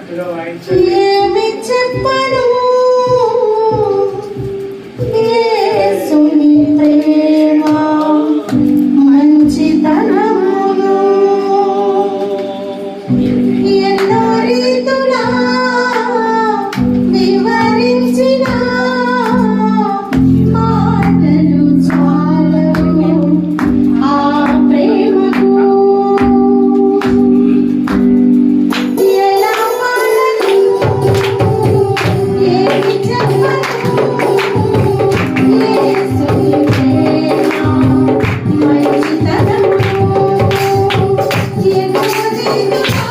ఏమి చెప్పను యేసుని ప్రేమ మంచితనమును ఎన్నో రీతులా వివరించిన మాటలు చాలవు ఆ ప్రేమకు. ఎలా వాడను ఏమి చెప్పను యేసుని ప్రేమ మంచితనమును ఎన్నో రీతులా